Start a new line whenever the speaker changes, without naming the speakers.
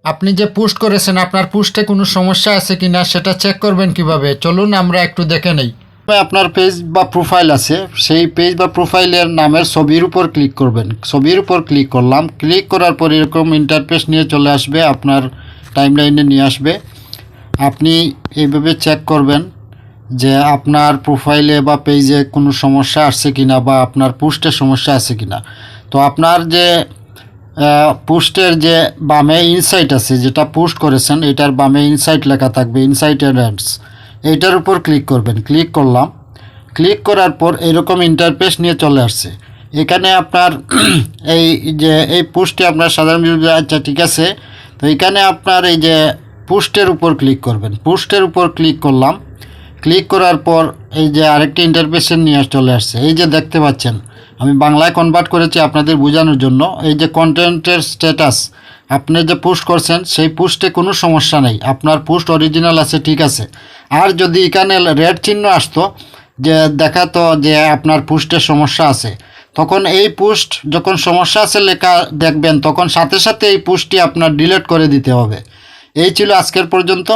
আপনি যে পোস্ট করেছেন আপনার পোস্টে কোনো সমস্যা আছে কিনা সেটা চেক করবেন কিভাবে, চলুন আমরা একটু দেখে নেই। আপনার পেজ বা প্রোফাইল আছে, সেই পেজ বা প্রোফাইলের নামের ছবির উপর ক্লিক করবেন। ছবির উপর ক্লিক করলাম, ক্লিক করার পর এরকম ইন্টারফেস নিয়ে চলে আসবে, আপনার টাইমলাইনে নিয়ে আসবে। আপনি এইভাবে চেক করবেন যে আপনার প্রোফাইলে বা পেজে কোনো সমস্যা আসছে কিনা বা আপনার পোস্টে সমস্যা আছে কিনা। তো আপনার যে পোস্টের যে বামে ইনসাইট আছে, যেটা পোস্ট করেছেন এটার বামে ইনসাইট লেখা থাকবে, ইনসাইট অ্যাডস, এইটার উপর ক্লিক করবেন। ক্লিক করলাম, ক্লিক করার পর এরকম ইন্টারফেস নিয়ে চলে আসছে। এখানে আপনার এই যে এই পোস্টে আপনার সাধারণ আচ্ছা ঠিক আছে। তো এখানে আপনার এই যে পোস্টের উপর ক্লিক করবেন। পোস্টের উপর ক্লিক করলাম, ক্লিক করার পর এই যে আরেকটি ইন্টারফেসে নিয়ে চলে আসছে। এই যে দেখতে পাচ্ছেন, আমি বাংলায় কনভার্ট করেছি আপনাদের বোঝানোর জন্য। এই যে কন্টেন্টের স্ট্যাটাস, আপনি যে পোস্ট করছেন সেই পোস্টে কোনো সমস্যা নেই, আপনার পোস্ট অরিজিনাল আছে, ঠিক আছে। আর যদি এখানে রেড চিহ্ন আসতো যে দেখাতো যে আপনার পোস্টে সমস্যা আছে, তখন এই পোস্ট যখন সমস্যা আছে লেখা দেখবেন তখন সাথে সাথে এই পোস্টটি আপনার ডিলিট করে দিতে হবে। এই ছিল আজকের পর্যন্ত।